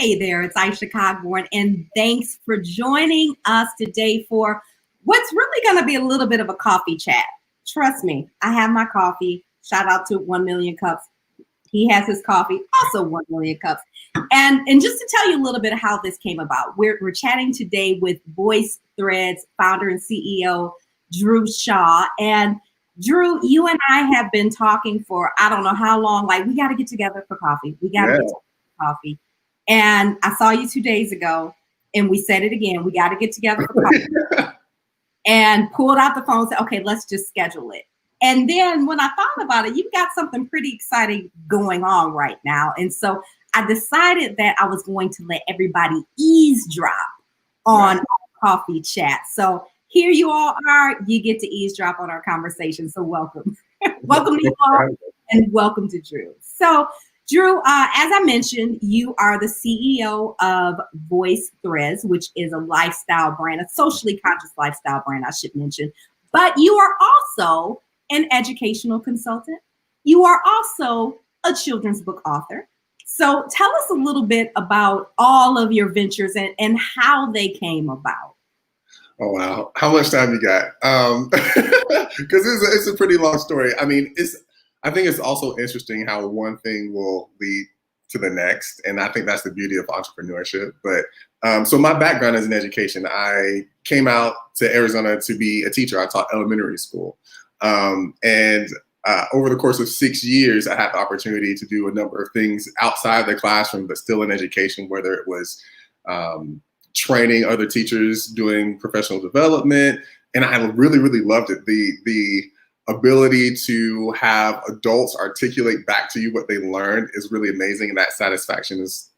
Hey there, it's Aisha Cogborn, and thanks for joining us today for what's really going to be a little bit of a coffee chat. Trust me, I have my coffee. Shout out to 1 Million Cups. He has his coffee, also 1 Million Cups. And just to tell you a little bit of how this came about, we're chatting today with Voyce Threads founder and CEO, Drew Shaw. And Drew, you and I have been talking for, I don't know how long, like we got to get together for coffee. We got to get together for coffee. And I saw you 2 days ago, and we said it again. We got to get together for coffee. And pulled out the phone and said, okay, let's just schedule it. And then when I thought about it, you've got something pretty exciting going on right now. And so I decided that I was going to let everybody eavesdrop on our coffee chat. So here you all are. You get to eavesdrop on our conversation. So welcome. Welcome to you all, and welcome to Drew. So Drew, as I mentioned, you are the CEO of Voyce Threads, which is a lifestyle brand, a socially conscious lifestyle brand, I should mention. But you are also an educational consultant. You are also a children's book author. So tell us a little bit about all of your ventures and how they came about. Oh, wow. How much time you got? Because it's a pretty long story. I mean, I think it's also interesting how one thing will lead to the next. And I think that's the beauty of entrepreneurship. But so my background is in education. I came out to Arizona to be a teacher. I taught elementary school. And over the course of 6 years, I had the opportunity to do a number of things outside the classroom, but still in education, whether it was training other teachers, doing professional development. And I really, really loved it. The ability to have adults articulate back to you what they learned is really amazing. And that satisfaction is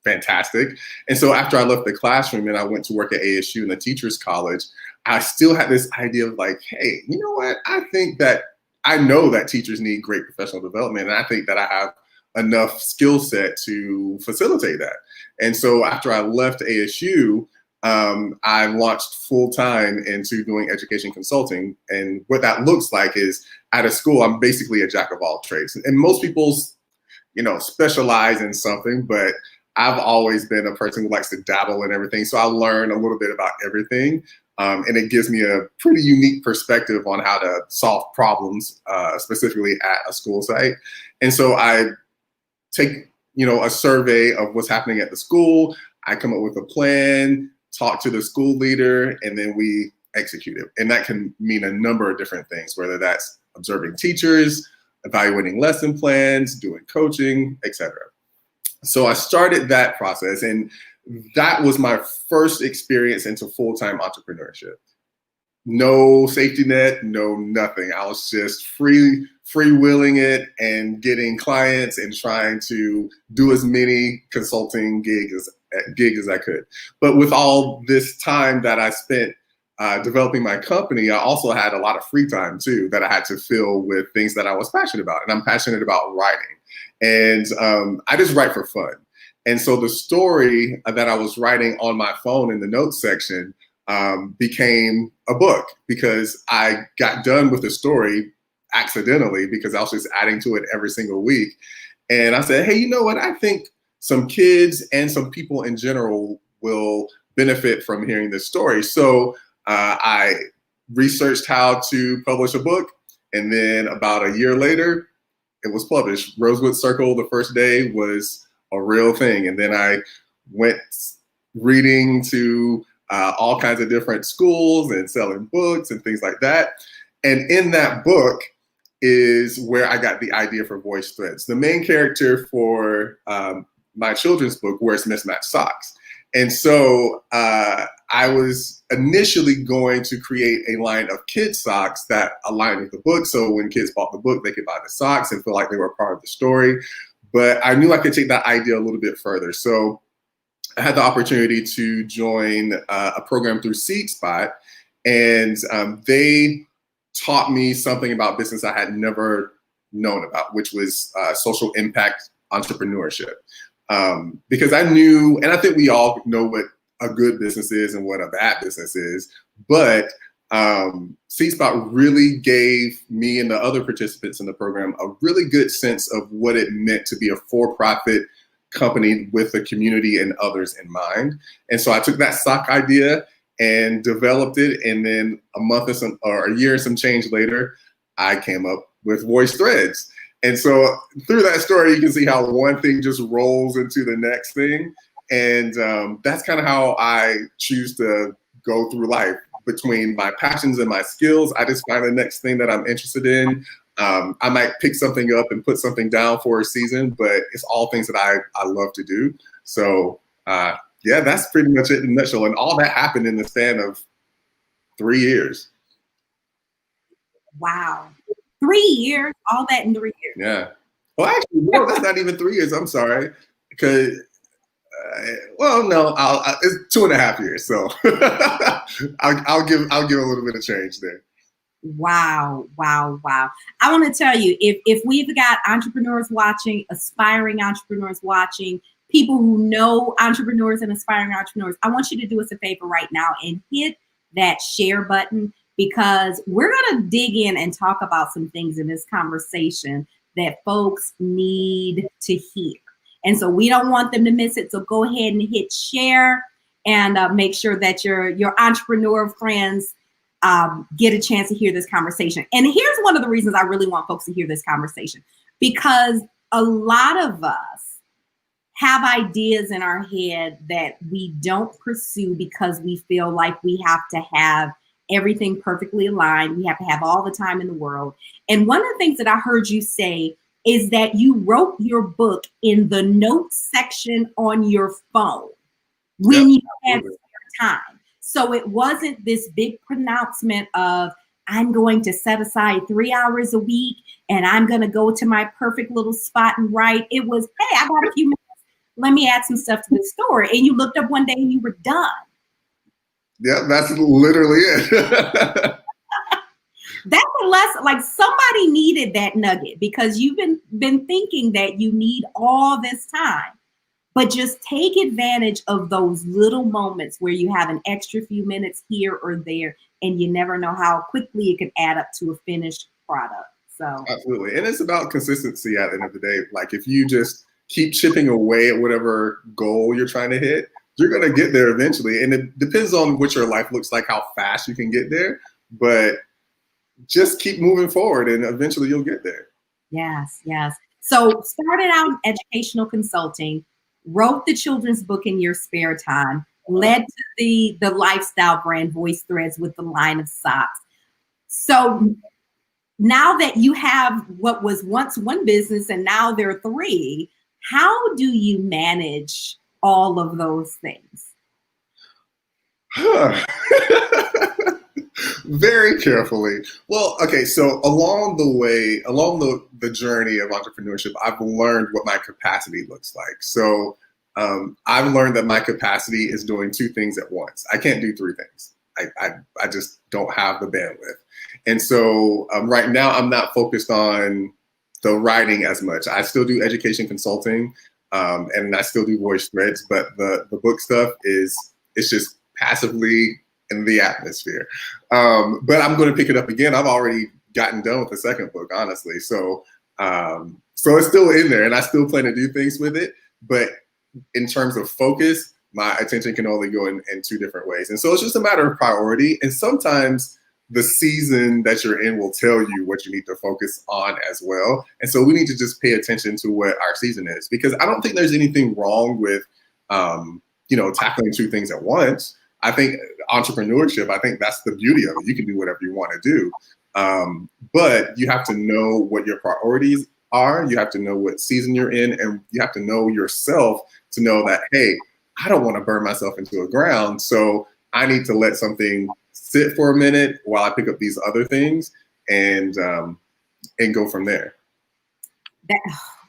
fantastic. And so after I left the classroom and I went to work at ASU in the Teachers College, I still had this idea of like, hey, you know what? I know that teachers need great professional development. And I think that I have enough skill set to facilitate that. And so after I left ASU, I launched full-time into doing education consulting. And what that looks like is at a school, I'm basically a jack of all trades. And most people, specialize in something, but I've always been a person who likes to dabble in everything. So I learn a little bit about everything. And it gives me a pretty unique perspective on how to solve problems, specifically at a school site. And so I take, a survey of what's happening at the school. I come up with a plan, talk to the school leader, and then we execute it. And that can mean a number of different things, whether that's observing teachers, evaluating lesson plans, doing coaching, etc. So I started that process, and that was my first experience into full-time entrepreneurship. No safety net, no nothing. I was just freewheeling it and getting clients and trying to do as many consulting gigs as I could. But with all this time that I spent developing my company, I also had a lot of free time too that I had to fill with things that I was passionate about. And I'm passionate about writing. And I just write for fun. And so the story that I was writing on my phone in the notes section became a book because I got done with the story accidentally because I was just adding to it every single week. And I said, hey, you know what? I think some kids and some people in general will benefit from hearing this story. So I researched how to publish a book. And then about a year later, it was published. Rosewood Circle, the first day, was a real thing. And then I went reading to all kinds of different schools and selling books and things like that. And in that book is where I got the idea for Voyce Threads. The main character for my children's book wears mismatched socks. And so I was initially going to create a line of kids socks that aligned with the book. So when kids bought the book, they could buy the socks and feel like they were part of the story. But I knew I could take that idea a little bit further. So I had the opportunity to join a program through SeedSpot, and they taught me something about business I had never known about, which was social impact entrepreneurship. Because I knew, and I think we all know what a good business is and what a bad business is, but SeedSpot really gave me and the other participants in the program a really good sense of what it meant to be a for-profit company with the community and others in mind. And so I took that sock idea and developed it. And then a year and some change later, I came up with Voice Threads. And so through that story, you can see how one thing just rolls into the next thing. And that's kind of how I choose to go through life. Between my passions and my skills, I just find the next thing that I'm interested in. I might pick something up and put something down for a season, but it's all things that I love to do. So yeah, that's pretty much it in a nutshell. And all that happened in the span of 3 years. Wow. 3 years, all that in 3 years. Yeah. Well, actually, no, that's not even 3 years. I'm sorry. Because, well, no, it's 2.5 years. So I'll give a little bit of change there. Wow, wow, wow. I want to tell you, if we've got entrepreneurs watching, aspiring entrepreneurs watching, people who know entrepreneurs and aspiring entrepreneurs, I want you to do us a favor right now and hit that share button, because we're going to dig in and talk about some things in this conversation that folks need to hear. And so we don't want them to miss it. So go ahead and hit share and make sure that your entrepreneur friends get a chance to hear this conversation. And here's one of the reasons I really want folks to hear this conversation, because a lot of us have ideas in our head that we don't pursue because we feel like we have to have everything perfectly aligned. We have to have all the time in the world. And one of the things that I heard you say is that you wrote your book in the notes section on your phone when you had time. So it wasn't this big pronouncement of, I'm going to set aside 3 hours a week and I'm going to go to my perfect little spot and write. It was, hey, I got a few minutes. Let me add some stuff to the story. And you looked up one day and you were done. Yeah, that's literally it. That's a lesson. Like, somebody needed that nugget, because you've been thinking that you need all this time. But just take advantage of those little moments where you have an extra few minutes here or there, and you never know how quickly it can add up to a finished product. So absolutely. And it's about consistency at the end of the day. Like, if you just keep chipping away at whatever goal you're trying to hit, you're going to get there eventually. And it depends on what your life looks like, how fast you can get there. But just keep moving forward and eventually you'll get there. Yes, yes. So started out in educational consulting, wrote the children's book in your spare time, led to the lifestyle brand Voice Threads with the line of socks. So now that you have what was once one business and now there are 3, how do you manage all of those things? Very carefully. Well, okay, so along the journey of entrepreneurship, I've learned what my capacity looks like. So I've learned that my capacity is doing 2 things at once. I can't do 3 things. I just don't have the bandwidth. And so right now I'm not focused on the writing as much. I still do education consulting and I still do Voice Threads, but the book stuff it's just passively in the atmosphere. But I'm going to pick it up again. I've already gotten done with the second book, honestly. So it's still in there and I still plan to do things with it. But in terms of focus, my attention can only go in 2 different ways. And so it's just a matter of priority. And sometimes the season that you're in will tell you what you need to focus on as well. And so we need to just pay attention to what our season is, because I don't think there's anything wrong with, tackling 2 things at once. I think entrepreneurship, I think that's the beauty of it. You can do whatever you want to do. But you have to know what your priorities are. You have to know what season you're in, and you have to know yourself to know that, hey, I don't want to burn myself into the ground. So I need to let something sit for a minute while I pick up these other things and go from there.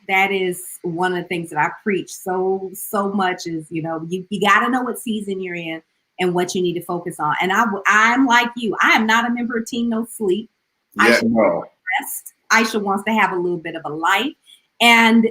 That is one of the things that I preach so much is, you got to know what season you're in and what you need to focus on. And I'm like you. I am not a member of Team No Sleep. Yeah, no. Aisha wants to have a little bit of a life. And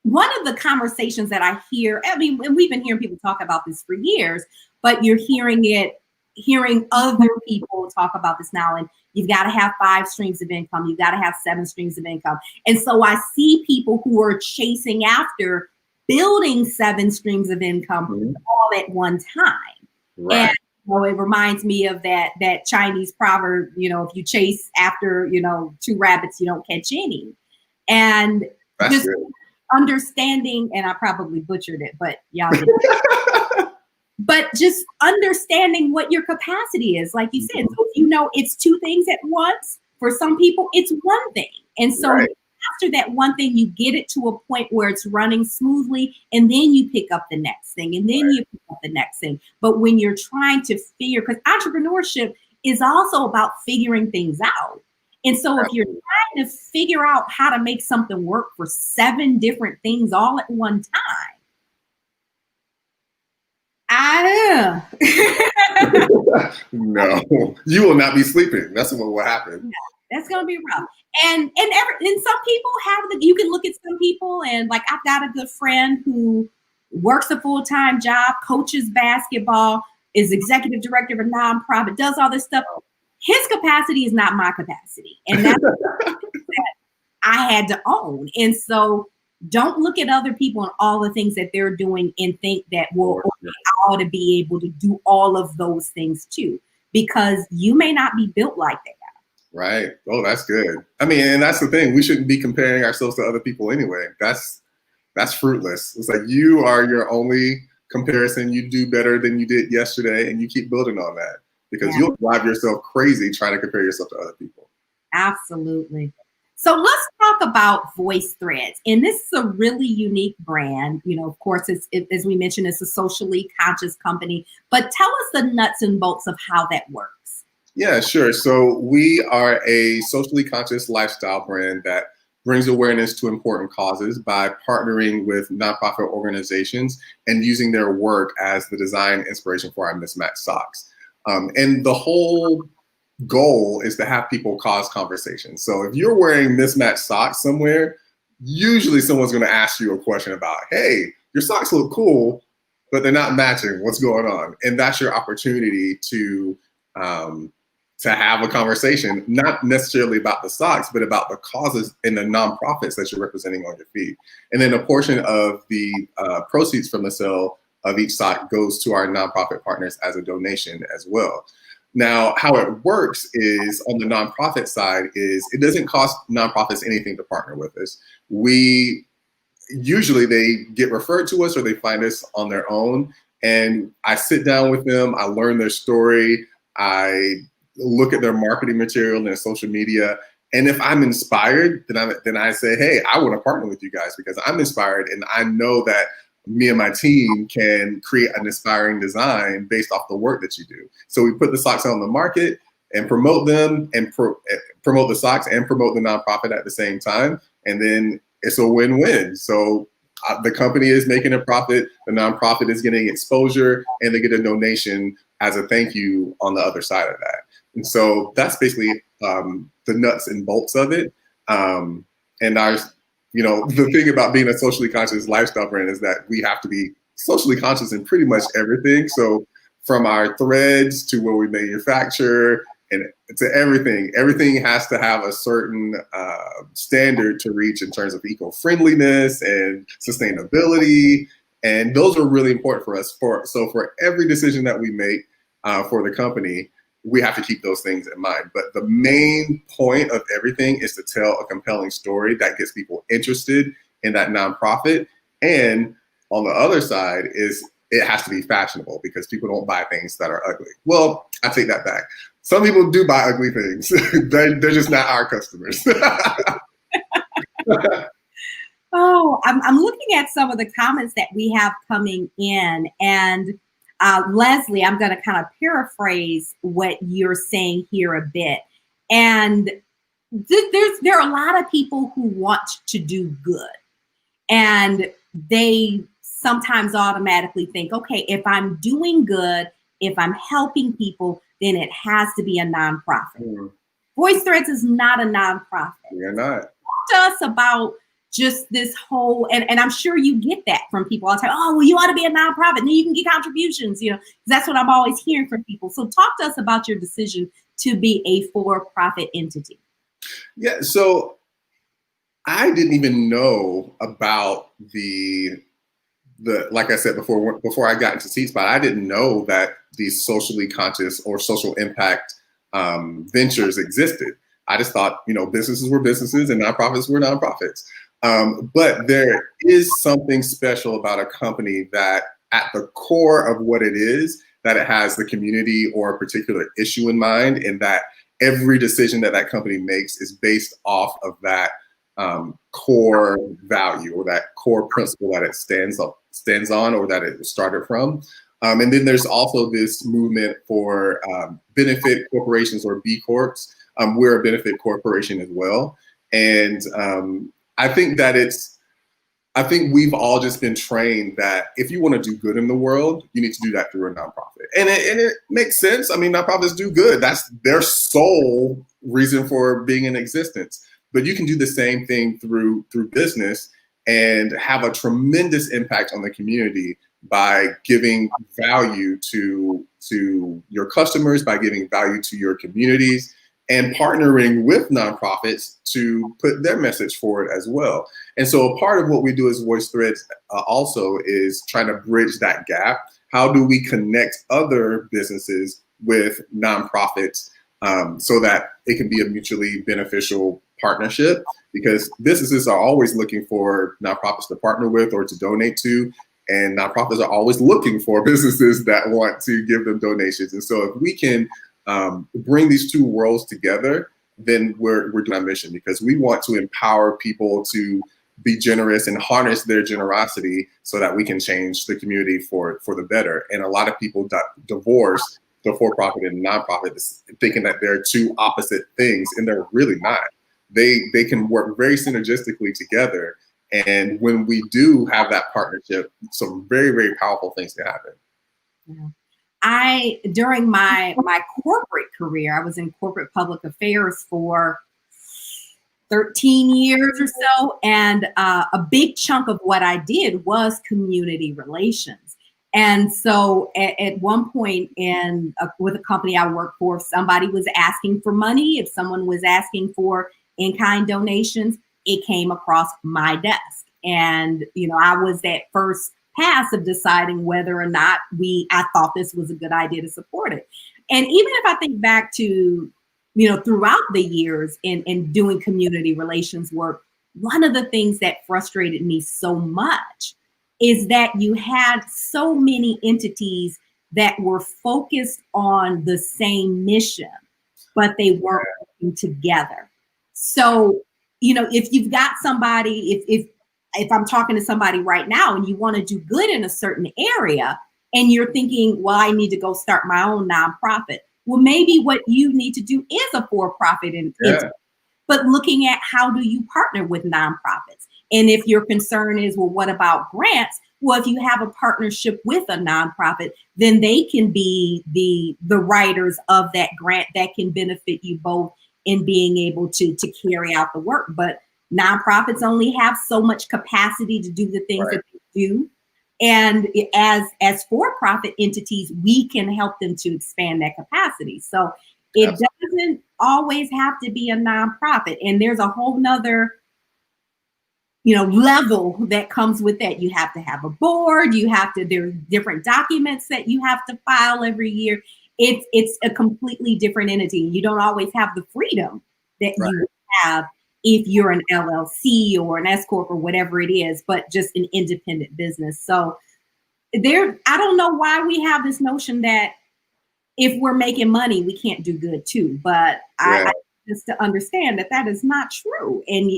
one of the conversations that I hear, and we've been hearing people talk about this for years, but you're hearing other people talk about this now. And you've got to have 5 streams of income. You've got to have 7 streams of income. And so I see people who are chasing after building 7 streams of income all at one time. Right. And it reminds me of that Chinese proverb, if you chase after, 2 rabbits, you don't catch any. And That's just good. understanding, and I probably butchered it, but y'all get it. But just understanding what your capacity is, like you said. So if it's 2 things at once, for some people, it's 1 thing. And so after that 1 thing, you get it to a point where it's running smoothly, and then you pick up the next thing, and then you pick up the next thing. But when you're trying to figure, because entrepreneurship is also about figuring things out. And so if you're trying to figure out how to make something work for 7 different things all at one time, no, you will not be sleeping. That's what will happen. That's gonna be rough. And some people you can look at some people, and like I've got a good friend who works a full-time job, coaches basketball, is executive director of a nonprofit, does all this stuff. His capacity is not my capacity. And that's that I had to own. And so don't look at other people and all the things that they're doing and think that, well, I ought to be able to do all of those things too, because you may not be built like that. Right. Oh, that's good. I mean, and that's the thing. We shouldn't be comparing ourselves to other people anyway. That's fruitless. It's like you are your only comparison. You do better than you did yesterday, and you keep building on that, because you'll drive yourself crazy trying to compare yourself to other people. Absolutely. So let's talk about Voyce Threads. And this is a really unique brand. Of course, as we mentioned, it's a socially conscious company. But tell us the nuts and bolts of how that works. Yeah, sure. So we are a socially conscious lifestyle brand that brings awareness to important causes by partnering with nonprofit organizations and using their work as the design inspiration for our mismatched socks. And the whole goal is to have people cause conversation. So if you're wearing mismatched socks somewhere, usually someone's going to ask you a question about, hey, your socks look cool, but they're not matching. What's going on? And that's your opportunity to have a conversation, not necessarily about the socks, but about the causes and the nonprofits that you're representing on your feed. And then a portion of the proceeds from the sale of each sock goes to our nonprofit partners as a donation as well. Now, how it works is on the nonprofit side is it doesn't cost nonprofits anything to partner with us. Usually they get referred to us or they find us on their own. And I sit down with them, I learn their story, I look at their marketing material and their social media. And if I'm inspired, then I say, hey, I want to partner with you guys because I'm inspired and I know that me and my team can create an inspiring design based off the work that you do. So we put the socks on the market and promote them and promote the socks and promote the nonprofit at the same time. And then it's a win-win. So the company is making a profit, the nonprofit is getting exposure, and they get a donation as a thank you on the other side of that. And so that's basically the nuts and bolts of it. And the thing about being a socially conscious lifestyle brand is that we have to be socially conscious in pretty much everything. So from our threads to where we manufacture and to everything has to have a certain standard to reach in terms of eco-friendliness and sustainability. And those are really important for us. So for every decision that we make for the company, we have to keep those things in mind. But the main point of everything is to tell a compelling story that gets people interested in that nonprofit. And on the other side is it has to be fashionable because people don't buy things that are ugly. Well, I take that back. Some people do buy ugly things. They're just not our customers. Oh, I'm looking at some of the comments that we have coming in, and Leslie, I'm going to kind of paraphrase what you're saying here a bit. And there are a lot of people who want to do good, and they sometimes automatically think, okay, if I'm doing good, if I'm helping people, then it has to be a nonprofit. Voyce Threads is not a nonprofit. You're not. Talk to us about just this whole, and I'm sure you get that from people all the time. Oh, well, you ought to be a nonprofit, and then you can get contributions, that's what I'm always hearing from people. So talk to us about your decision to be a for-profit entity. Yeah, so I didn't even know about the like I said before I got into Seed Spot, I didn't know that these socially conscious or social impact ventures existed. I just thought, businesses were businesses and nonprofits were nonprofits. But there is something special about a company that at the core of what it is, that it has the community or a particular issue in mind, and that every decision that company makes is based off of that core value or that core principle that it stands on or that it started from. And then there's also this movement for benefit corporations or B Corps. We're a benefit corporation as well. And I think we've all just been trained that if you want to do good in the world, you need to do that through a nonprofit. And it makes sense. I mean, nonprofits do good. That's their sole reason for being in existence. But you can do the same thing through business and have a tremendous impact on the community by giving value to your customers, by giving value to your communities, and partnering with nonprofits to put their message forward as well. And so a part of what we do as Voice Threads also is trying to bridge that gap. How do we connect other businesses with nonprofits so that it can be a mutually beneficial partnership? Because businesses are always looking for nonprofits to partner with or to donate to, and nonprofits are always looking for businesses that want to give them donations. And so if we can bring these two worlds together, then we're doing our mission, because we want to empower people to be generous and harness their generosity so that we can change the community for the better. And a lot of people divorce the for-profit and nonprofit, thinking that they're two opposite things, and they're really not. They can work very synergistically together. And when we do have that partnership, some very, very powerful things can happen. Yeah. During my corporate career, I was in corporate public affairs for 13 years or so. And a big chunk of what I did was community relations. And so at one point with a company I worked for, if somebody was asking for money, if someone was asking for in-kind donations, it came across my desk. And, I was that first pass of deciding whether or not I thought this was a good idea to support it. And even if I think back to, throughout the years in doing community relations work, one of the things that frustrated me so much is that you had so many entities that were focused on the same mission, but they weren't working together. So, if you've got somebody, if I'm talking to somebody right now and you want to do good in a certain area and you're thinking, well, I need to go start my own nonprofit. Well, maybe what you need to do is a for-profit entity, but looking at how do you partner with nonprofits? And if your concern is, well, what about grants? Well, if you have a partnership with a nonprofit, then they can be the writers of that grant that can benefit you both in being able to carry out the work. But nonprofits only have so much capacity to do the things that they do. And as for-profit entities, we can help them to expand that capacity. So it doesn't always have to be a nonprofit. And there's a whole nother, level that comes with that. You have to have a board. There's different documents that you have to file every year. It's a completely different entity. You don't always have the freedom that you have if you're an LLC or an S Corp or whatever it is, but just an independent business. So I don't know why we have this notion that if we're making money, we can't do good too. But I just to understand that is not true. And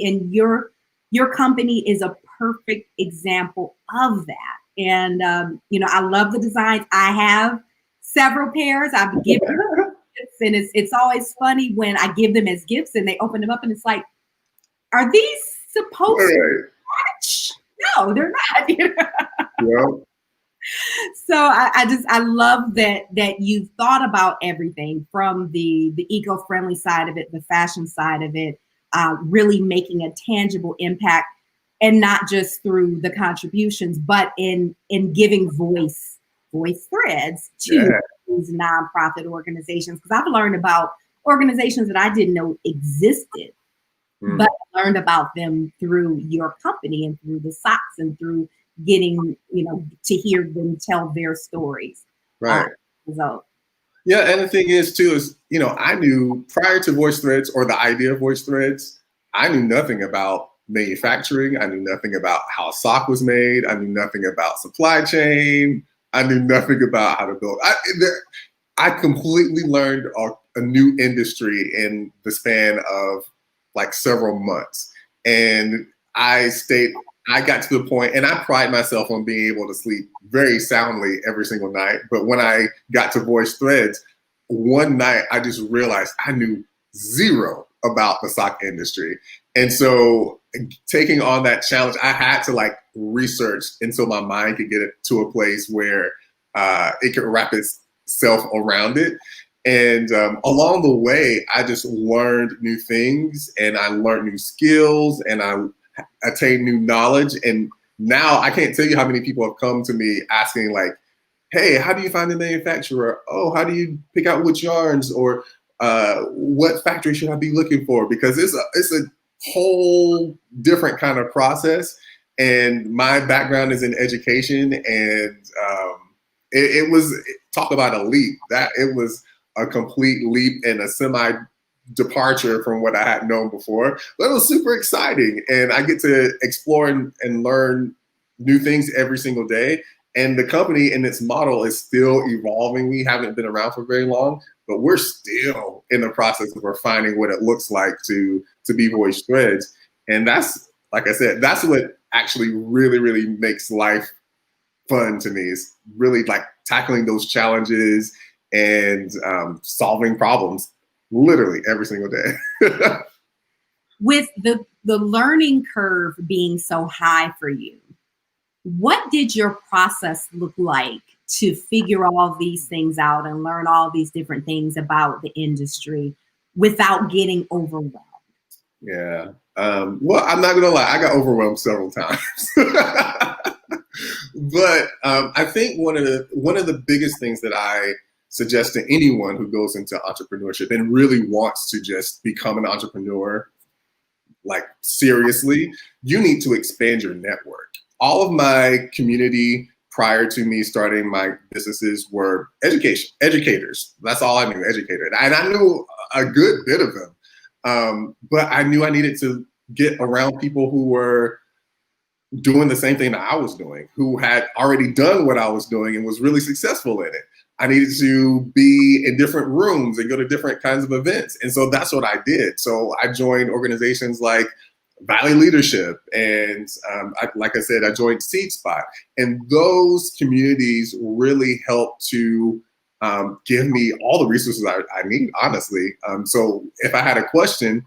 your company is a perfect example of that. And, I love the designs. I have several pairs. I've given gifts, and it's always funny when I give them as gifts and they open them up and it's like, are these supposed to match? No, they're not. So I love that you thought about everything from the eco-friendly side of it, the fashion side of it, really making a tangible impact, and not just through the contributions, but in giving voice threads to these nonprofit organizations. Because I've learned about organizations that I didn't know existed. But I learned about them through your company and through the socks and through getting, to hear them tell their stories. Right. So Yeah, and the thing is too is, I knew prior to Voice Threads or the idea of Voice Threads, I knew nothing about manufacturing. I knew nothing about how a sock was made. I knew nothing about supply chain. I knew nothing about how to build. I completely learned a new industry in the span of like several months. And I got to the point, and I pride myself on being able to sleep very soundly every single night. But when I got to Voice Threads, one night I just realized I knew zero about the sock industry. And so taking on that challenge, I had to like research until my mind could get it to a place where it could wrap itself around it. And along the way, I just learned new things, and I learned new skills, and I attained new knowledge. And now I can't tell you how many people have come to me asking like, hey, how do you find the manufacturer? Oh, how do you pick out which yarns? Or what factory should I be looking for? Because it's a whole different kind of process. And my background is in education, and it was, talk about a leap. That it was a complete leap and a semi departure from what I had known before, but it was super exciting. And I get to explore and learn new things every single day. And the company and its model is still evolving. We haven't been around for very long, but we're still in the process of refining what it looks like to be Voice Threads. And that's, like I said, that's what actually really, really makes life fun to me, is really like tackling those challenges and solving problems literally every single day. with the learning curve being so high for you, what did your process look like to figure all these things out and learn all these different things about the industry without getting overwhelmed? Yeah. Well, I'm not gonna lie, I got overwhelmed several times. But I think one of the biggest things that I suggest to anyone who goes into entrepreneurship and really wants to just become an entrepreneur, like seriously, you need to expand your network. All of my community prior to me starting my businesses were educators. That's all I knew, educator. And I knew a good bit of them. But I knew I needed to get around people who were doing the same thing that I was doing, who had already done what I was doing and was really successful in it. I needed to be in different rooms and go to different kinds of events. And so that's what I did. So I joined organizations like Valley Leadership. And like I said, I joined Seed Spot. And those communities really helped to give me all the resources I need, honestly. So if I had a question,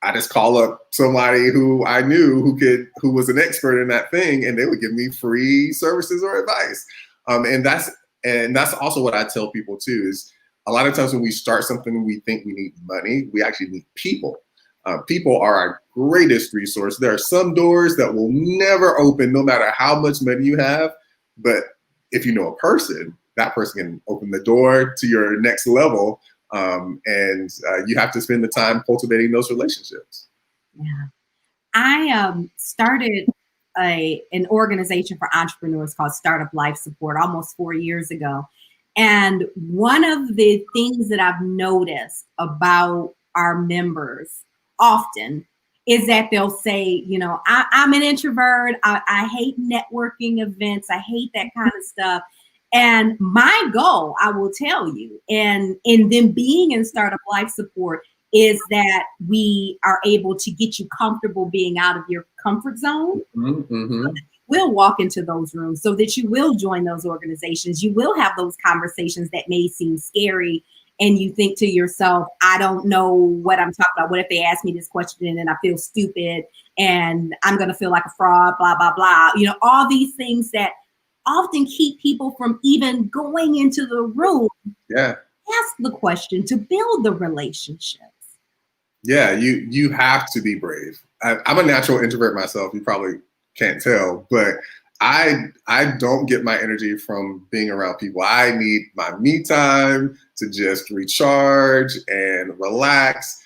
I just call up somebody who I knew who was an expert in that thing, and they would give me free services or advice. And that's also what I tell people too, is a lot of times when we start something, we think we need money. We actually need people. People are our greatest resource. There are some doors that will never open no matter how much money you have. But if you know a person, that person can open the door to your next level. And you have to spend the time cultivating those relationships. Yeah. I started an organization for entrepreneurs called Startup Life Support almost 4 years ago. And one of the things that I've noticed about our members often is that they'll say, I'm an introvert. I hate networking events. I hate that kind of stuff. And my goal, I will tell you, and in them being in Startup Life Support, is that we are able to get you comfortable being out of your comfort zone. Mm-hmm. So that you will walk into those rooms, so that you will join those organizations. You will have those conversations that may seem scary. And you think to yourself, I don't know what I'm talking about. What if they ask me this question and I feel stupid and I'm going to feel like a fraud, blah, blah, blah. All these things that often keep people from even going into the room. Yeah. Ask the question to build the relationships. Yeah, you have to be brave. I'm a natural introvert myself. You probably can't tell, but I don't get my energy from being around people. I need my me time to just recharge and relax.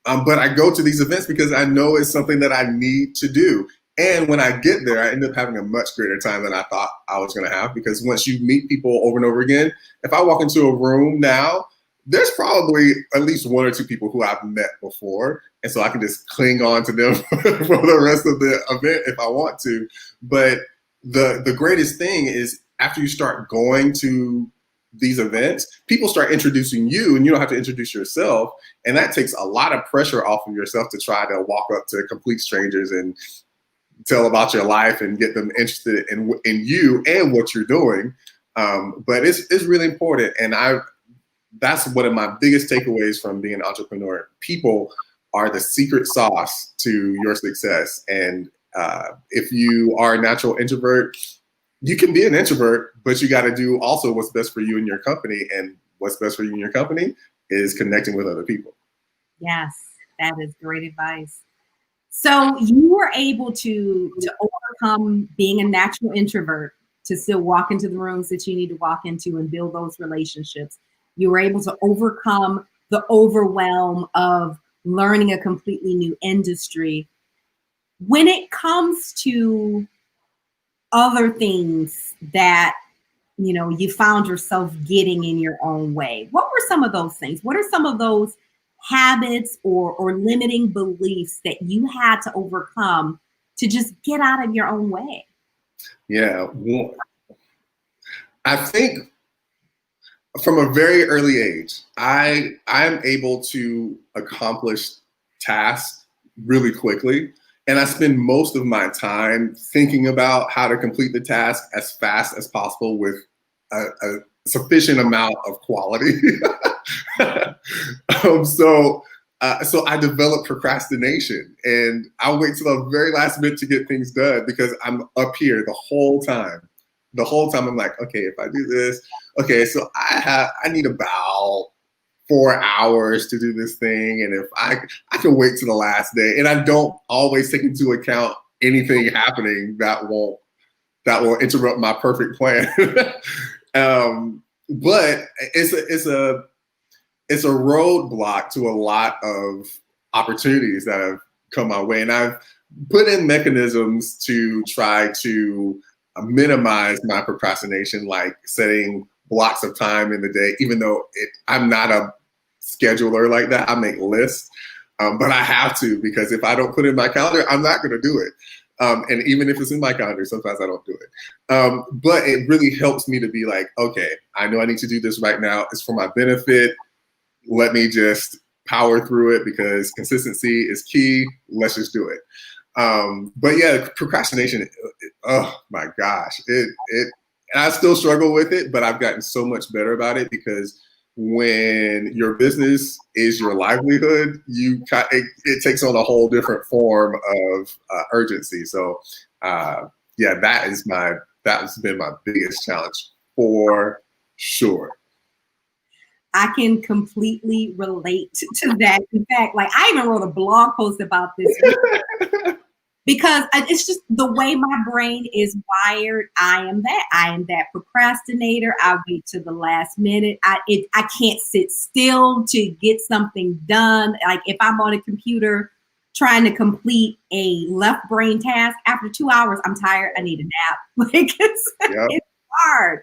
But I go to these events because I know it's something that I need to do. And when I get there, I end up having a much greater time than I thought I was going to have, because once you meet people over and over again, if I walk into a room now, there's probably at least one or two people who I've met before. And so I can just cling on to them for the rest of the event if I want to. But the greatest thing is after you start going to these events, people start introducing you and you don't have to introduce yourself. And that takes a lot of pressure off of yourself to try to walk up to complete strangers and tell about your life and get them interested in you and what you're doing. But it's really important. And that's one of my biggest takeaways from being an entrepreneur. People are the secret sauce to your success. And if you are a natural introvert, you can be an introvert, but you got to do also what's best for you and your company. And what's best for you and your company is connecting with other people. Yes, that is great advice. So you were able to overcome being a natural introvert to still walk into the rooms that you need to walk into and build those relationships. You were able to overcome the overwhelm of learning a completely new industry. When it comes to other things that, you know, you found yourself getting in your own way, what were some of those things? What are some of those habits or limiting beliefs that you had to overcome to just get out of your own way? Yeah, well, I think from a very early age, I'm able to accomplish tasks really quickly. And I spend most of my time thinking about how to complete the task as fast as possible with a sufficient amount of quality. So I developed procrastination, and I'll wait till the very last minute to get things done because I'm up here the whole time. The whole time I'm like, okay, if I do this, okay, so I need about 4 hours to do this thing, and if I can wait to the last day, and I don't always take into account anything happening that will interrupt my perfect plan. But it's a roadblock to a lot of opportunities that have come my way, and I've put in mechanisms to try to minimize my procrastination, like setting blocks of time in the day, even though I'm not a scheduler like that. I make lists, but I have to, because if I don't put it in my calendar, I'm not going to do it. And even if it's in my calendar, sometimes I don't do it. But it really helps me to be like, okay, I know I need to do this right now. It's for my benefit. Let me just power through it because consistency is key. Let's just do it. But yeah, procrastination, oh my gosh, I still struggle with it, but I've gotten so much better about it, because when your business is your livelihood, it takes on a whole different form of urgency. So yeah, that's been my biggest challenge for sure. I can completely relate to that. In fact, like I even wrote a blog post about this because it's just the way my brain is wired. I am that procrastinator. I wait to the last minute. I can't sit still to get something done. Like if I'm on a computer trying to complete a left brain task, after 2 hours, I'm tired. I need a nap. Like it's hard.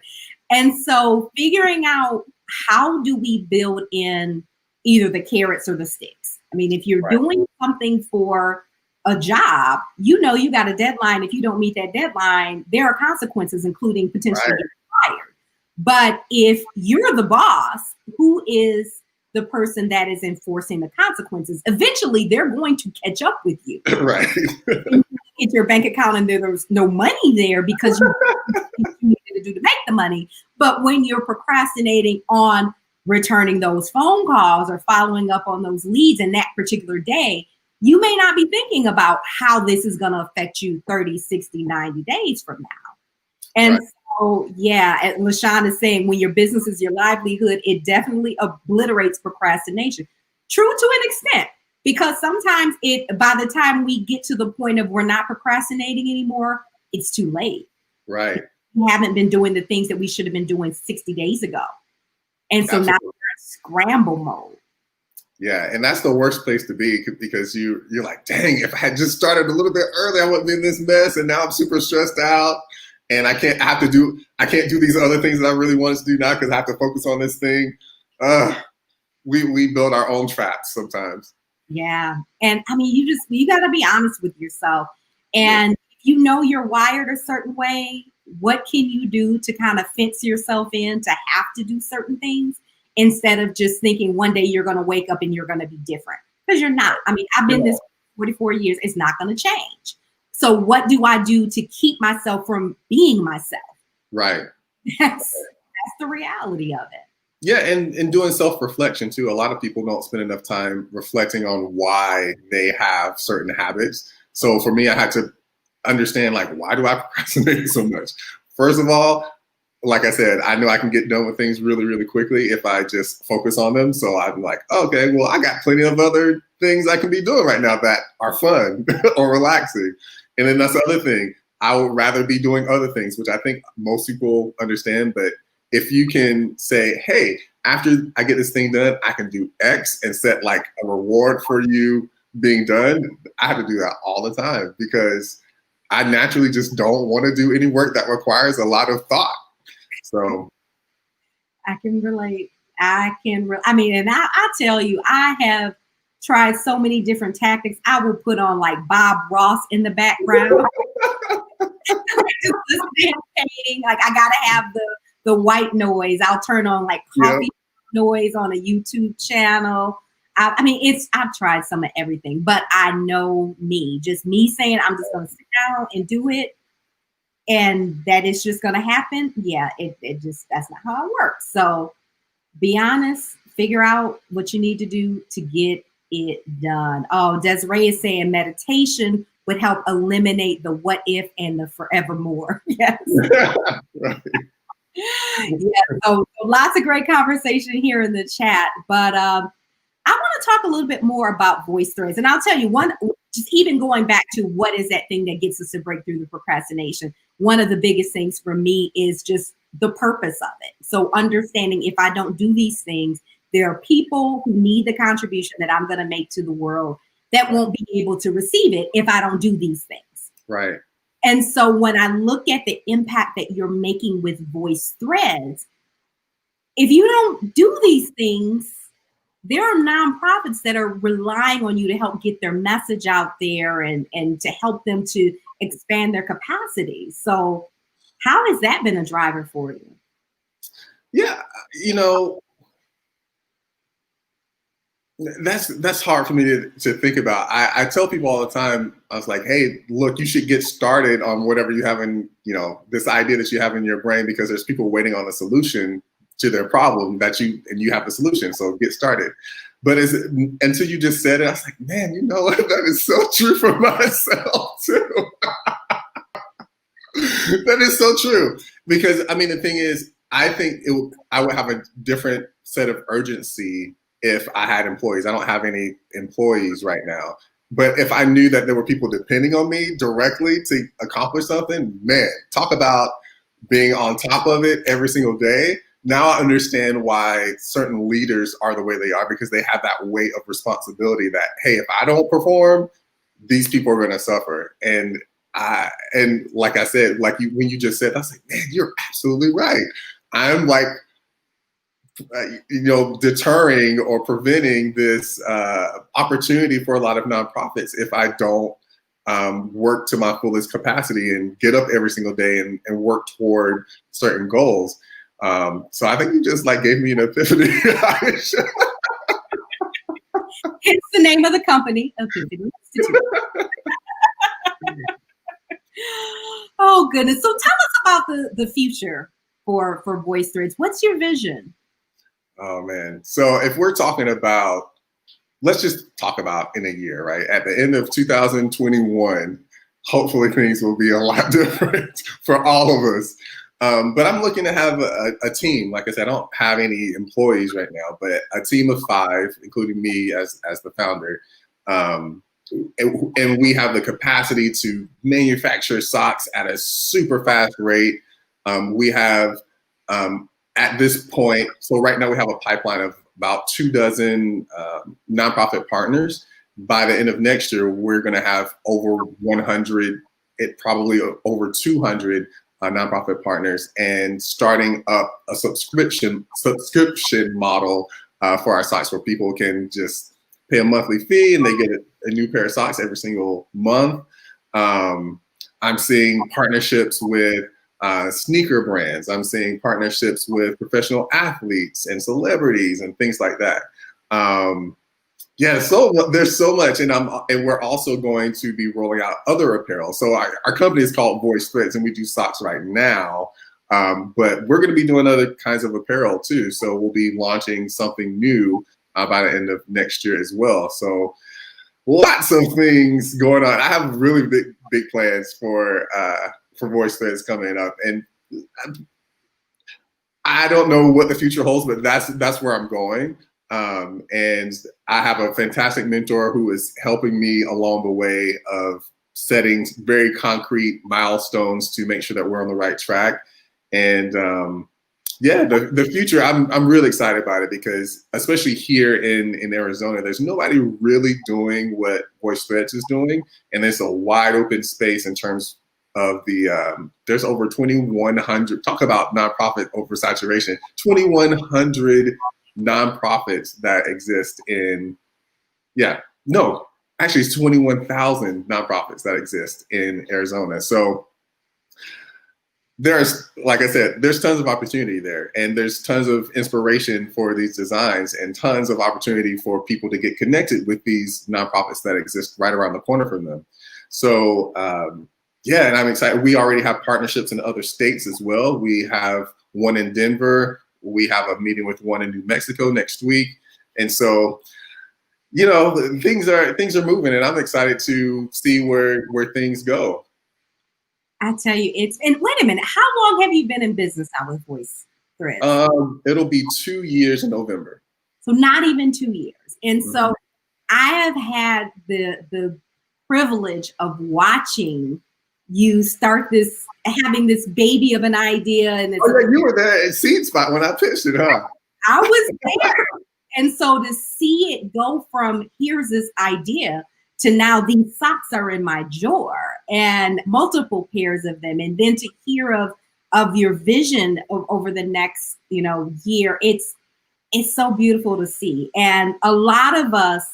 And so figuring out, how do we build in either the carrots or the sticks? I mean, if you're doing something for a job, you know you got a deadline. If you don't meet that deadline, there are consequences, including potentially getting fired. But if you're the boss, who is the person that is enforcing the consequences, eventually they're going to catch up with you. Right. Get your bank account and there's no money there because you needed to do to make the money. But when you're procrastinating on returning those phone calls or following up on those leads in that particular day, you may not be thinking about how this is going to affect you 30, 60, 90 days from now. And so, yeah, as LaShawn is saying, when your business is your livelihood, it definitely obliterates procrastination. True to an extent. Because sometimes by the time we get to the point of we're not procrastinating anymore, it's too late. Right. We haven't been doing the things that we should have been doing 60 days ago. And so now we're in scramble mode. Yeah, and that's the worst place to be because you're like, dang, if I had just started a little bit early, I wouldn't be in this mess, and now I'm super stressed out, and I can't do these other things that I really wanted to do now because I have to focus on this thing. We build our own traps sometimes. Yeah. And I mean, you got to be honest with yourself. Yeah. And if you know you're wired a certain way, what can you do to kind of fence yourself in to have to do certain things instead of just thinking one day you're going to wake up and you're going to be different? Because you're not. I mean, I've been this 44 years. It's not going to change. So what do I do to keep myself from being myself? Right. That's the reality of it. Yeah, and doing self-reflection too. A lot of people don't spend enough time reflecting on why they have certain habits. So for me, I had to understand, like, why do I procrastinate so much? First of all, like I said, I know I can get done with things really, really quickly if I just focus on them. So I'm like, okay, well, I got plenty of other things I can be doing right now that are fun or relaxing. And then that's the other thing. I would rather be doing other things, which I think most people understand. But if you can say, hey, after I get this thing done, I can do X and set like a reward for you being done, I have to do that all the time because I naturally just don't want to do any work that requires a lot of thought. So I can relate. I mean, and I tell you, I have tried so many different tactics. I will put on like Bob Ross in the background. Just meditating. Like I gotta have the white noise. I'll turn on like coffee noise on a YouTube channel. I mean, I've tried some of everything, but I know me. Just me saying I'm just gonna sit down and do it, and that it's just gonna happen. Yeah, it just that's not how it works. So be honest, figure out what you need to do to get it done. Oh, Desiree is saying meditation would help eliminate the what if and the forevermore. Yes. right. Yeah. So lots of great conversation here in the chat, but I want to talk a little bit more about voice threads. And I'll tell you just even going back to what is that thing that gets us to break through the procrastination. One of the biggest things for me is just the purpose of it. So understanding if I don't do these things, there are people who need the contribution that I'm going to make to the world that won't be able to receive it if I don't do these things. Right. And so when I look at the impact that you're making with voice threads, if you don't do these things, there are nonprofits that are relying on you to help get their message out there and to help them to expand their capacity. So how has that been a driver for you? Yeah, that's hard for me to think about. I tell people all the time, I was like, hey, look, you should get started on whatever you have in, this idea that you have in your brain because there's people waiting on a solution to their problem and you have the solution. So get started. But until you just said it, I was like, man, you know what? That is so true for myself too. That is so true. Because I mean, the thing is, I think I would have a different set of urgency if I had employees. I don't have any employees right now. But if I knew that there were people depending on me directly to accomplish something, man, talk about being on top of it every single day. Now I understand why certain leaders are the way they are because they have that weight of responsibility that, hey, if I don't perform, these people are going to suffer. And like I said, when you just said, I was like, man, you're absolutely right. I'm like, deterring or preventing this opportunity for a lot of nonprofits if I don't work to my fullest capacity and get up every single day and work toward certain goals. So I think you just gave me an epiphany. It's the name of the company, Epiphany Institute. Oh goodness! So tell us about the future for Voice Threads. What's your vision? Oh man! So if we're talking about, let's just talk about in a year, right? At the end of 2021, hopefully things will be a lot different for all of us. But I'm looking to have a team. Like I said, I don't have any employees right now, but a team of 5, including me as the founder. And we have the capacity to manufacture socks at a super fast rate. We have, at this point, so right now we have a pipeline of about 24 nonprofit partners. By the end of next year, we're going to have over 100, probably over 200 nonprofit partners, and starting up a subscription model for our sites where people can just pay a monthly fee and they get a new pair of socks every single month. I'm seeing partnerships with sneaker brands. I'm seeing partnerships with professional athletes and celebrities and things like that. Yeah, so there's so much, and we're also going to be rolling out other apparel. So our company is called Voyce Threads, and we do socks right now. But we're going to be doing other kinds of apparel too. So we'll be launching something new by the end of next year as well. So lots of things going on. I have really big plans for Voyce Threads coming up, and I don't know what the future holds, but that's where I'm going. And I have a fantastic mentor who is helping me along the way of setting very concrete milestones to make sure that we're on the right track. And yeah, the future, I'm really excited about it, because especially here in Arizona, there's nobody really doing what Voyce Threads is doing. And there's a wide open space in terms of there's over 2,100, talk about nonprofit oversaturation, 2,100 nonprofits that exist actually it's 21,000 nonprofits that exist in Arizona. So there's, like I said, there's tons of opportunity there, and there's tons of inspiration for these designs, and tons of opportunity for people to get connected with these nonprofits that exist right around the corner from them. So yeah, and I'm excited. We already have partnerships in other states as well. We have one in Denver. We have a meeting with one in New Mexico next week. And so, you know, things are moving, and I'm excited to see where things go. I tell you, and wait a minute, how long have you been in business now with Voyce Threads? It'll be 2 years in November. So not even 2 years. And so I have had the privilege of watching you start having this baby of an idea. And you were there at Seed Spot when I pitched it, huh? I was there. And so to see it go from here's this idea to now these socks are in my drawer, and multiple pairs of them, and then to hear of your vision over the next year, it's so beautiful to see. And a lot of us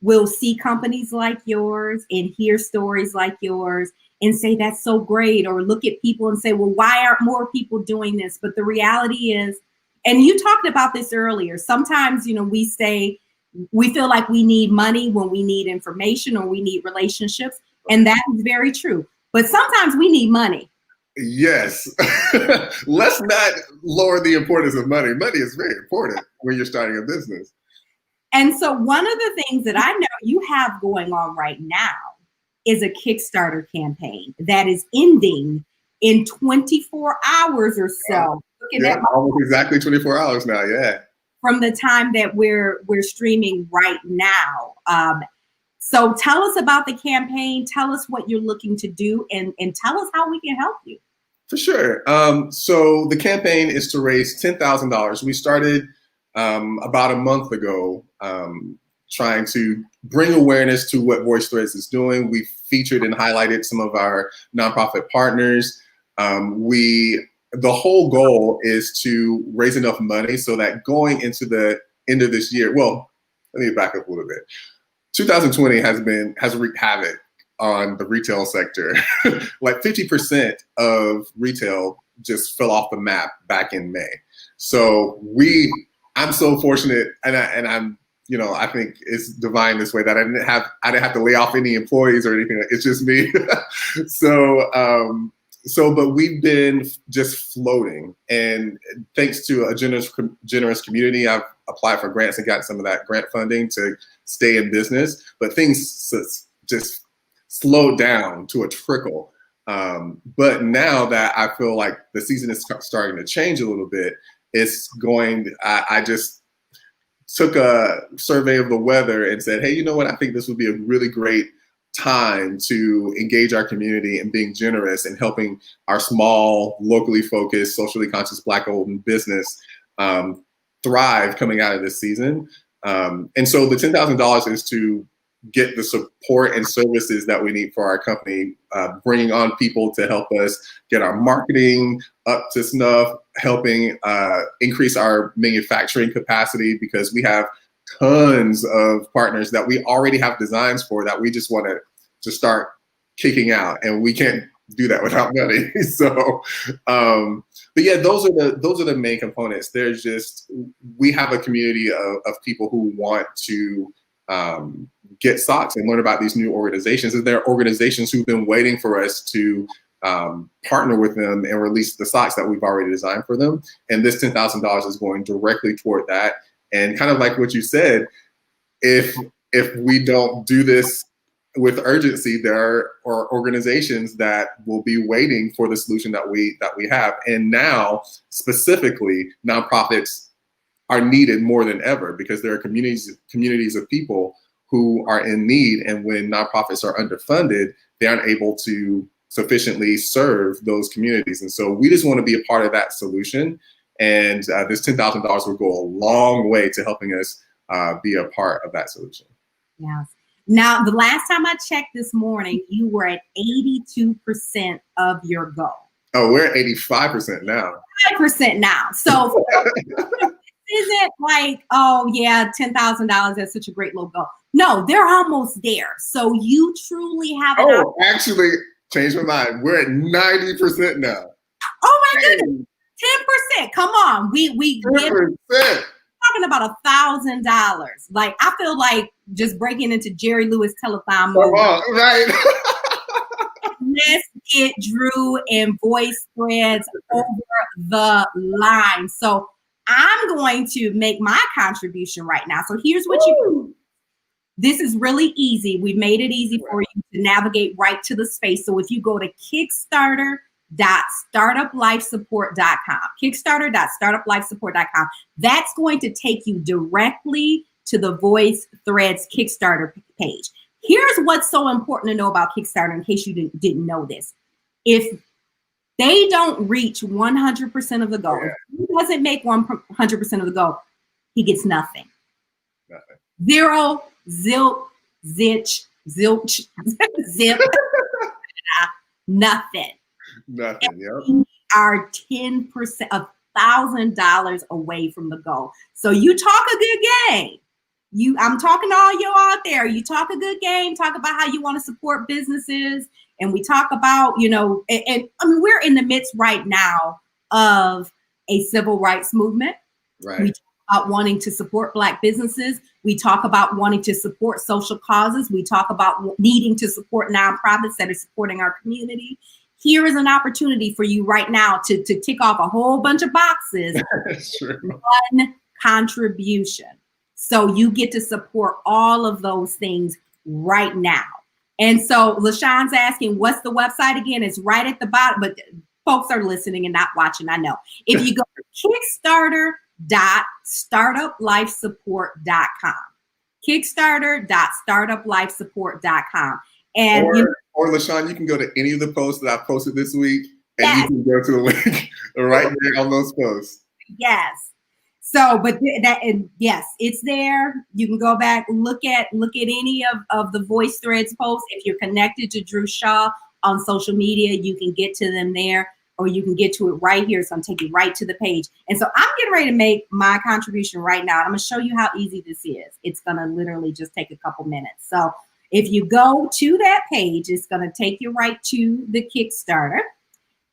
will see companies like yours and hear stories like yours and say that's so great, or look at people and say, well, why aren't more people doing this? But the reality is, and you talked about this earlier, sometimes we feel like we need money when we need information or we need relationships, and that is very true. But sometimes we need money. Yes. Let's not lower the importance of money. Money is very important when you're starting a business. And so one of the things that I know you have going on right now is a Kickstarter campaign that is ending in 24 hours or so. Yeah, almost exactly 24 hours now, yeah. From the time that we're streaming right now. So tell us about the campaign, tell us what you're looking to do, and tell us how we can help you. For sure. So the campaign is to raise $10,000. We started about a month ago, trying to bring awareness to what Voyce Threads is doing. We featured and highlighted some of our nonprofit partners. The whole goal is to raise enough money so that going into the end of this year, well, let me back up a little bit. 2020 has wreaked havoc on the retail sector. Like 50% of retail just fell off the map back in May. So I'm so fortunate, and I'm, I think it's divine this way that I didn't have to lay off any employees or anything. It's just me. But we've been just floating, and thanks to a generous community, I've applied for grants and got some of that grant funding to stay in business. But things just slowed down to a trickle. But now that I feel like the season is starting to change a little bit, I just took a survey of the weather and said, hey, you know what? I think this would be a really great time to engage our community and being generous and helping our small, locally focused, socially conscious Black-owned business thrive coming out of this season. And so the $10,000 is to get the support and services that we need for our company, bringing on people to help us get our marketing up to snuff, helping increase our manufacturing capacity, because we have tons of partners that we already have designs for that we just want to start kicking out, and we can't do that without money. So, but yeah, those are the main components. There's just, we have a community of people who want to get socks and learn about these new organizations. And there are organizations who've been waiting for us to partner with them and release the socks that we've already designed for them. And this $10,000 is going directly toward that. And kind of like what you said, if we don't do this with urgency, there are organizations that will be waiting for the solution that we have. And now, specifically, nonprofits are needed more than ever, because there are communities of people who are in need, and when nonprofits are underfunded, they aren't able to sufficiently serve those communities. And so we just want to be a part of that solution, and this $10,000 will go a long way to helping us be a part of that solution. Yes. Now, the last time I checked this morning, you were at 82% of your goal. Oh, we're at 85% now. 5% now. So isn't like, oh yeah, $10,000, that's such a great low goal. No, they're almost there. So you truly have an actually changed my mind. We're at 90% now. Oh my goodness. 10%. Come on. We 10%. Talking about $1,000. Like, I feel like just breaking into Jerry Lewis telethon mode. Right. Let's get Drew and Voice threads over the line. So I'm going to make my contribution right now. So here's what you do. This is really easy. We made it easy for you to navigate right to the space. So if you go to kickstarter.startuplifesupport.com, kickstarter.startuplifesupport.com, that's going to take you directly to the Voice Threads Kickstarter page. Here's what's so important to know about Kickstarter, in case you didn't know this. If they don't reach 100% of the goal, if he doesn't make 100% of the goal, he gets nothing. Zero, zilch, zilch, zilch, zip, nothing. Nothing, yeah. We are 10%, $1,000 away from the goal. So you talk a good game. I'm talking to all you out there. You talk a good game, talk about how you want to support businesses. And we talk about, and I mean, we're in the midst right now of a civil rights movement. Right. We talk about wanting to support Black businesses. We talk about wanting to support social causes. We talk about needing to support nonprofits that are supporting our community. Here is an opportunity for you right now to tick off a whole bunch of boxes. That's true. One contribution. So you get to support all of those things right now. And so LaShawn's asking, what's the website again? It's right at the bottom, but folks are listening and not watching, I know. If you go to kickstarter.startuplifesupport.com, kickstarter.startuplifesupport.com. And or LaShawn, you can go to any of the posts that I posted this week, and you can go to the link right there on those posts. Yes. So, but yes, it's there. You can go back, look at any of the Voice Threads posts. If you're connected to Drew Shaw on social media, you can get to them there, or you can get to it right here. So I'm taking you right to the page. And so I'm getting ready to make my contribution right now. I'm going to show you how easy this is. It's going to literally just take a couple minutes. So if you go to that page, it's going to take you right to the Kickstarter.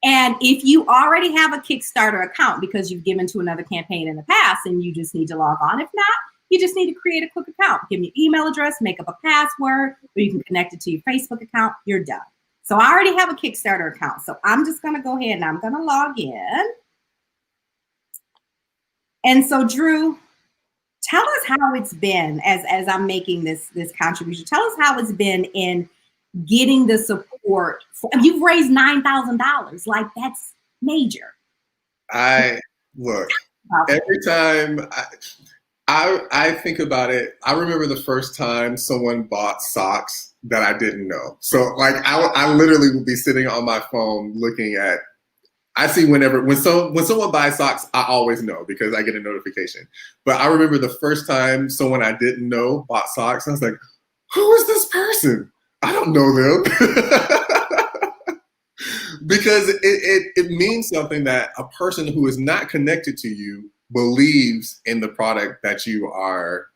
And if you already have a Kickstarter account because you've given to another campaign in the past and you just need to log on, if not, you just need to create a quick account. Give me your email address, make up a password, or you can connect it to your Facebook account. You're done. So I already have a Kickstarter account. So I'm just going to go ahead and I'm going to log in. And so, Drew, tell us how it's been as I'm making this contribution. Tell us how it's been in getting the support. You've raised $9,000. Like, that's major. Look, every time I think about it, I remember the first time someone bought socks that I didn't know. So like I literally would be sitting on my phone looking at I see when someone buys socks, I always know because I get a notification. But I remember the first time someone I didn't know bought socks, I was like, who is this person? I don't know them. Because it means something that a person who is not connected to you believes in the product that you are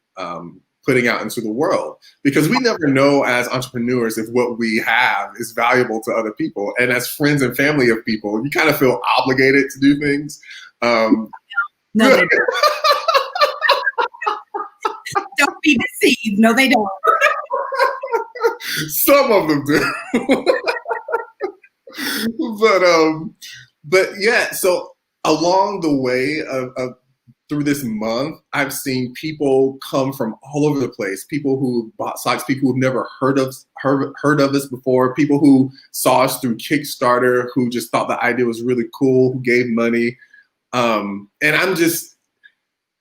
putting out into the world. Because we never know as entrepreneurs if what we have is valuable to other people. And as friends and family of people, you kind of feel obligated to do things. No, they don't. Don't be deceived. No, they don't. Some of them do. But yeah, so along the way of through this month, I've seen people come from all over the place. People who bought socks, people who've never heard of us before, people who saw us through Kickstarter, who just thought the idea was really cool, who gave money. And I'm just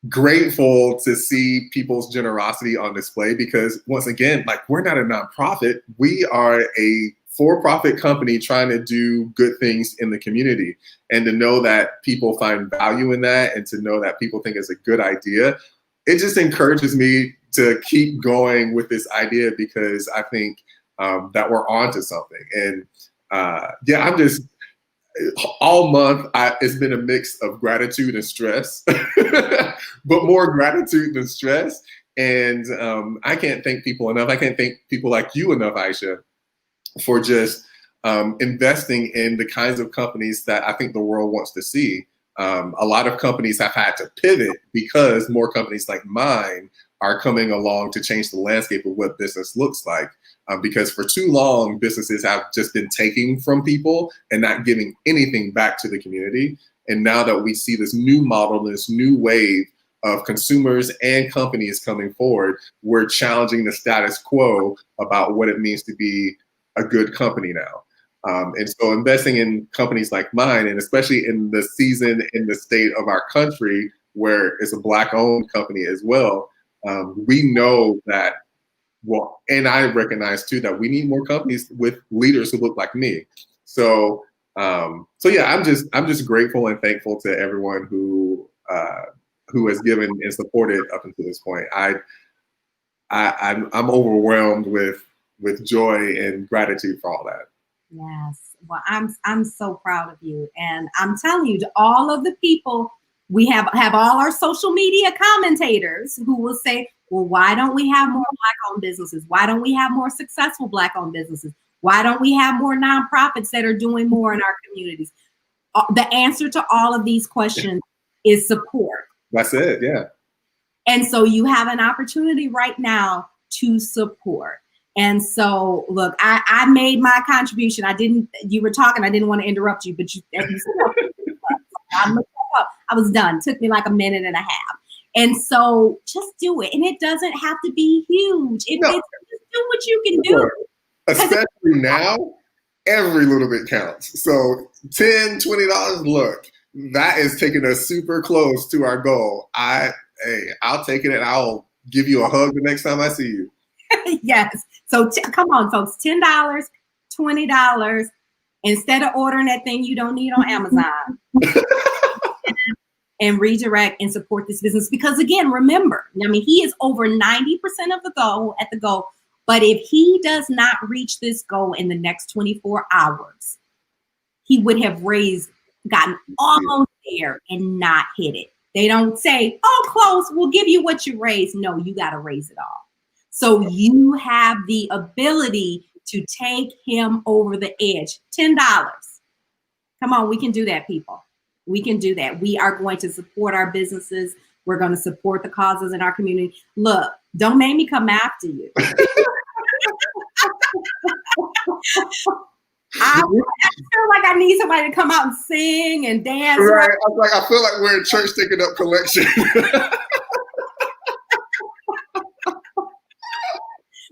grateful to see people's generosity on display because once again, like we're not a nonprofit, we are a for-profit company trying to do good things in the community. And to know that people find value in that and to know that people think it's a good idea, it just encourages me to keep going with this idea because I think that we're onto something. And yeah, I'm just, all month, it's been a mix of gratitude and stress, but more gratitude than stress. And I can't thank people enough. I can't thank people like you enough, Aisha, for just investing in the kinds of companies that I think the world wants to see. A lot of companies have had to pivot because more companies like mine are coming along to change the landscape of what business looks like. Because for too long, businesses have just been taking from people and not giving anything back to the community. And now that we see this new model, this new wave of consumers and companies coming forward, we're challenging the status quo about what it means to be a good company now. And so investing in companies like mine, and especially in the season in the state of our country, where it's a Black-owned company as well, we know that, well, and I recognize too that we need more companies with leaders who look like me. So, so yeah, I'm just grateful and thankful to everyone who has given and supported up until this point. I'm overwhelmed with joy and gratitude for all that. Yes. Well, I'm so proud of you. And I'm telling you, to all of the people, we have all our social media commentators who will say, well, why don't we have more Black-owned businesses? Why don't we have more successful Black-owned businesses? Why don't we have more nonprofits that are doing more in our communities? The answer to all of these questions is support. That's it, yeah. And so you have an opportunity right now to support. And so, look, I made my contribution. You were talking, I didn't want to interrupt you, but I was done. It took me like a minute and a half. And so just do it. And it doesn't have to be huge. Just do what you can do. Especially now, every little bit counts. So $10, $20, look, that is taking us super close to our goal. I'll take it and I'll give you a hug the next time I see you. Yes. So come on, folks, $10, $20. Instead of ordering that thing you don't need on Amazon. And redirect and support this business. Because again, remember, I mean, he is over 90% of the goal. But if he does not reach this goal in the next 24 hours, he would have gotten almost there and not hit it. They don't say, oh, close, we'll give you what you raised. No, you got to raise it all. So you have the ability to take him over the edge. $10. Come on, we can do that, people. We can do that. We are going to support our businesses. We're going to support the causes in our community. Look, don't make me come after you. I feel like I need somebody to come out and sing and dance. Right. I feel like we're in church taking up collection.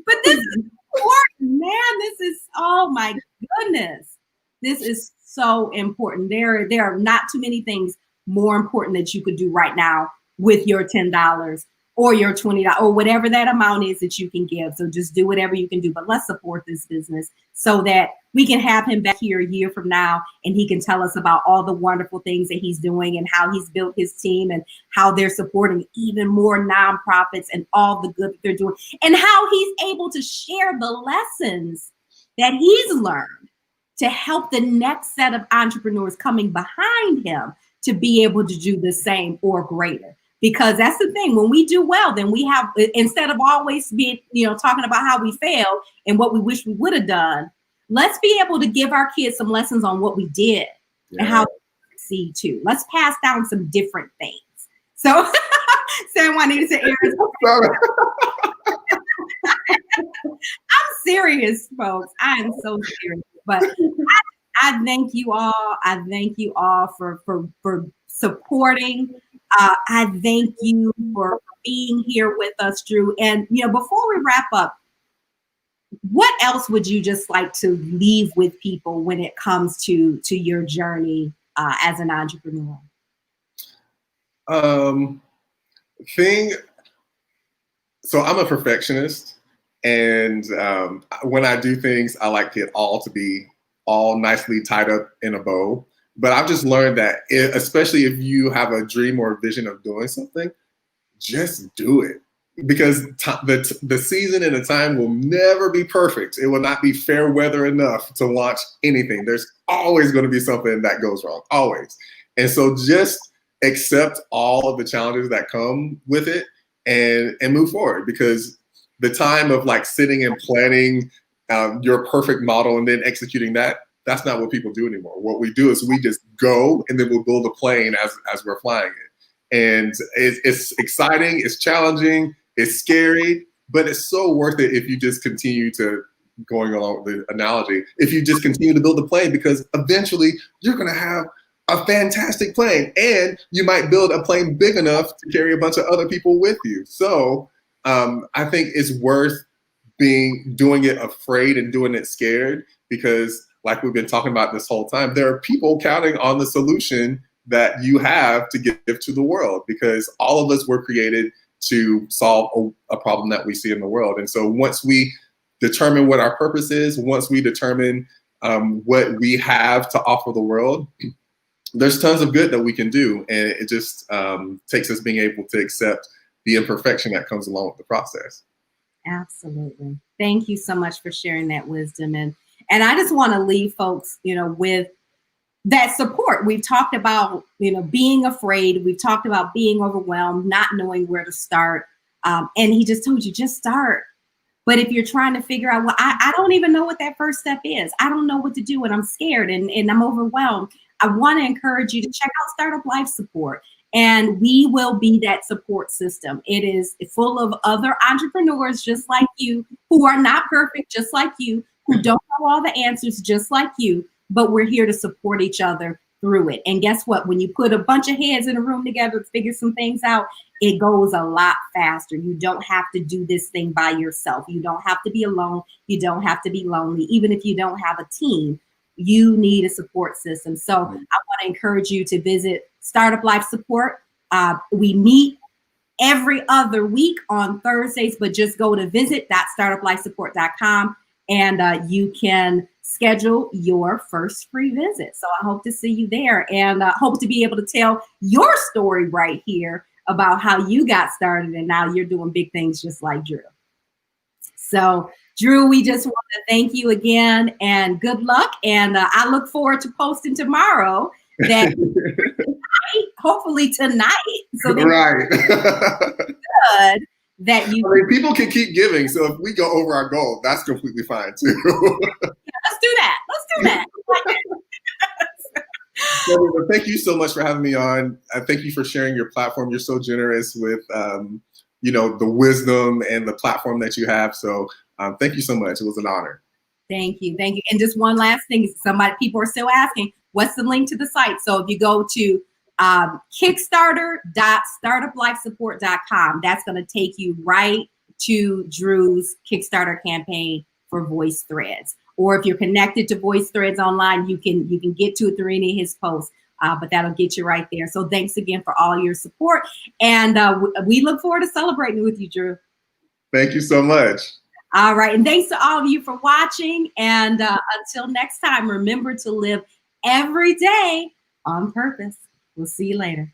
But this is important, man. This is, oh my goodness. This is so important. There are not too many things more important that you could do right now with your $10 or your $20 or whatever that amount is that you can give. So just do whatever you can do, but let's support this business so that we can have him back here a year from now and he can tell us about all the wonderful things that he's doing and how he's built his team and how they're supporting even more nonprofits and all the good that they're doing and how he's able to share the lessons that he's learned to help the next set of entrepreneurs coming behind him to be able to do the same or greater. Because that's the thing, when we do well, then we have, instead of always being, talking about how we failed and what we wish we would have done, let's be able to give our kids some lessons on what we did and how to succeed too. Let's pass down some different things. So, San Juanita said, I'm serious, folks. I am so serious. But I thank you all. I thank you all for supporting. I thank you for being here with us, Drew. And, before we wrap up, what else would you just like to leave with people when it comes to your journey as an entrepreneur? So I'm a perfectionist. And when I do things, I like it all to be all nicely tied up in a bow. But I've just learned that, especially if you have a dream or a vision of doing something, just do it. Because the season and the time will never be perfect. It will not be fair weather enough to launch anything. There's always going to be something that goes wrong, always. And so just accept all of the challenges that come with it and move forward. Because the time of like sitting and planning your perfect model and then executing that's not what people do anymore. What we do is we just go and then we'll build a plane as we're flying it. And it's exciting, it's challenging, it's scary, but it's so worth it if you just continue to, going along with the analogy, if you just continue to build the plane, because eventually you're going to have a fantastic plane and you might build a plane big enough to carry a bunch of other people with you. So I think it's worth doing it afraid and doing it scared, because like we've been talking about this whole time, there are people counting on the solution that you have to give to the world, because all of us were created to solve a problem that we see in the world. And so once we determine what our purpose is, once we determine what we have to offer the world, there's tons of good that we can do. And it just takes us being able to accept the imperfection that comes along with the process. Absolutely. Thank you so much for sharing that wisdom. And I just want to leave folks, with that support. We've talked about, being afraid. We've talked about being overwhelmed, not knowing where to start. And he just told you, just start. But if you're trying to figure out, well, I don't even know what that first step is. I don't know what to do and I'm scared and I'm overwhelmed. I want to encourage you to check out Startup Life Support. And we will be that support system. It is full of other entrepreneurs just like you, who are not perfect, just like you, who don't know all the answers, just like you, but we're here to support each other through it. And guess what? When you put a bunch of heads in a room together to figure some things out, it goes a lot faster. You don't have to do this thing by yourself. You don't have to be alone. You don't have to be lonely. Even if you don't have a team, you need a support system. So I want to encourage you to visit Startup Life Support. We meet every other week on Thursdays, but just go to visit.startuplifesupport.com and you can schedule your first free visit. So I hope to see you there, and hope to be able to tell your story right here about how you got started and now you're doing big things just like Drew. So Drew, we just want to thank you again and good luck. And I look forward to posting tomorrow that hopefully tonight. So right. Good that you. I mean, people can keep giving. So if we go over our goal, that's completely fine too. Yeah, let's do that. Let's do that. Well, thank you so much for having me on. Thank you for sharing your platform. You're so generous with, the wisdom and the platform that you have. So thank you so much. It was an honor. Thank you. Thank you. And just one last thing. People are still asking, what's the link to the site? So if you go to kickstarter.startuplifesupport.com, that's going to take you right to Drew's Kickstarter campaign for Voice Threads. Or if you're connected to Voice Threads online, you can get to it through any of his posts. but that'll get you right there. So thanks again for all your support. And we look forward to celebrating with you, Drew. Thank you so much. All right. And thanks to all of you for watching. And until next time, remember to live every day on purpose. We'll see you later.